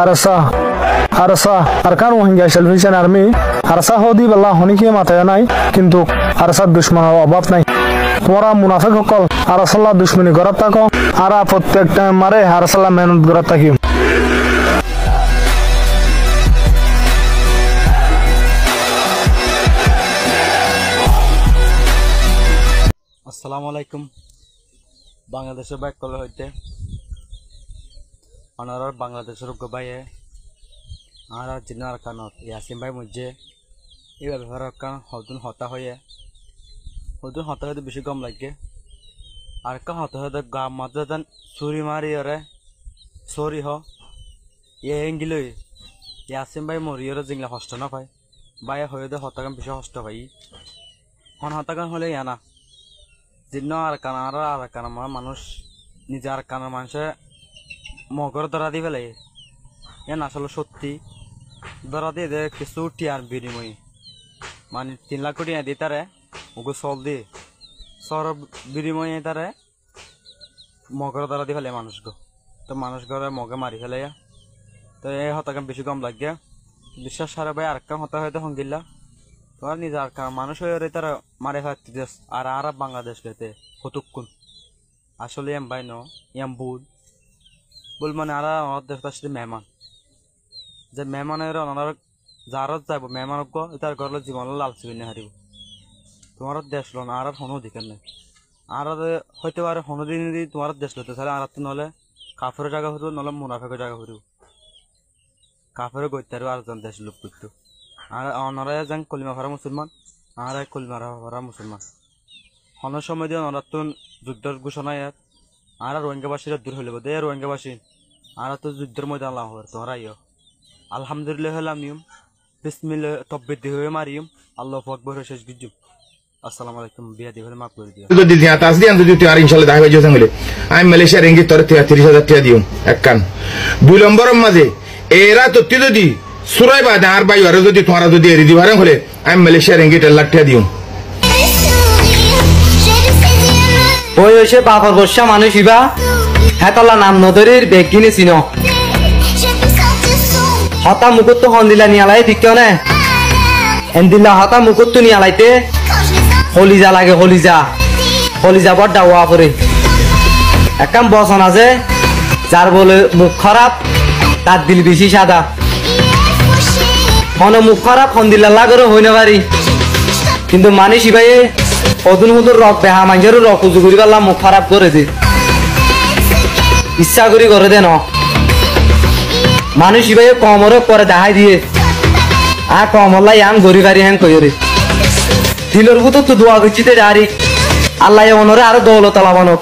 ARSA আর কান ওহিঙ্গা সেলফিশন army ARSA হদি বেলা হনিকে মাথায় নাই কিন্তু আরসার দুশ্মনের অভাব নাই তোমরা মুনাফিক সকল আরসাল্লাহ দুশ্মনী করার থাকো আর প্রত্যেকটা মারে আরসাল্লাহ মেহনত করার থাকি আসসালামু আলাইকুম বাংলাদেশের বাইক কল হইতে অনার বাংলাদেশের ভাইয়ে আর জিনার কানত ইয়াসিন ভাই মুঝে এই ব্যবহার কান হদুন হতা হয়ে বেশি গম লাগে আর কান হতা হয়ে গাম মাঝে দেন চুরি মারি ওরে চুরি হ ইয়ে এঙ্গিলই ইয়াসিন ভাই মরিয়রে জিংলা হষ্ট না পাই বাইয়ে হয়ে দে হতা কান বেশি হষ্ট পাই হন হতা কান হলে ইয়ানা জিন্ন আর কান মানুষ নিজে আর কানের মানুষে মগর ধরা দি ফেলে এন আসলে সত্যি ধরা দিয়ে দে কিছু টিয়ার বিনিময় মানে 3 লাখ কোটি দিয়ে তারে ওগো চল দিয়ে সর বিনিময়ে তারে মগর ধরা দি ফেলে মানুষকে তো মানুষ ঘরে মগে মারি ফেলে তো এই হতাকান বেশি কম লাগে বিশ্বাস সারা ভাই আর কাম হতা হয়তো হঙ্গিল্লা তোমার নিজে আর মানুষ হয়ে তারা মারে ফেলতে দেশ আর বাংলাদেশ গেতে কতক্ষণ আসলে এম ভাই এম বল মানে আর দেশ আসলে মেহমান যে মেহমানের ওনার যার যাব মেহমান তার ঘরের জীবন লালচি বিনে হারিব তোমার দেশ লো না আর হনো অধিকার নেই আর হইতে পারে হনো দিন তোমার দেশ লতে তাহলে আর নহলে কাফের জায়গা হইব নহলে মুনাফেকের জায়গা হইব কাফের গইতে আর জন দেশ লোক করতো আর ওনারা যান কলিমা ভরা মুসলমান আর কলিমা ভরা মুসলমান হনের সময় দিয়ে নতুন যুদ্ধের ঘোষণা আর রোহিঙ্গাবাসীরা দূর হইলে বোধ রোহিঙ্গাবাসী আর তো যুদ্ধের ময়দান লাভ হবে তোমরা আলহামদুলিল্লাহ হলাম নিয়ম বিসমিল্লাহ তব্বিদি হয়ে মারিয়ম আল্লাহু আকবার শেষ গুজু আসসালামু আলাইকুম বিয়া দি হলে মাফ করে দিও যদি দিয়া তাসদি আন যদি তুই আর ইনশাআল্লাহ দেখা যাবে সঙ্গে আমি মালয়েশিয়া রেঙ্গি তোর 33000 টাকা দিও এক কান দুই নম্বরের মাঝে এরা তো তুই যদি সুরাই বাদ আর ভাই আর যদি তোমরা যদি এরি দিবারে হলে আমি মালয়েশিয়া রেঙ্গি 1 লাখ টাকা দিও ওই হইছে বাপর বর্ষা মানুষ ইবা হেতলা নাম নদরের বেগ কিনে চিনো হতা মুকুট তো হন্দিলা নিয়ালাই ঠিক কেউ না এন্দিলা হতা মুকুট তো নিয়ালাইতে হলিজা লাগে হলিজা বড় ডাওয়া পরে একদম বসন আছে যার বলে মুখ খারাপ তার দিল বেশি সাদা হন মুখ খারাপ হন্দিলা লাগেরও হই না পারি কিন্তু মানুষ ইবাই অদুন হুদুর রক বেহা মানুষেরও রক উজু করি পারলাম মুখ খারাপ করে দে ইচ্ছা করি করে দে ন মানুষ ইবাই কমরে করে দেখাই দিয়ে আর কমলাই আন গরি গাড়ি হ্যাং কইরে দিলর বুতো তো দোয়া করছি তে জারি আল্লাহ অনরে আরো দৌলত লাভানক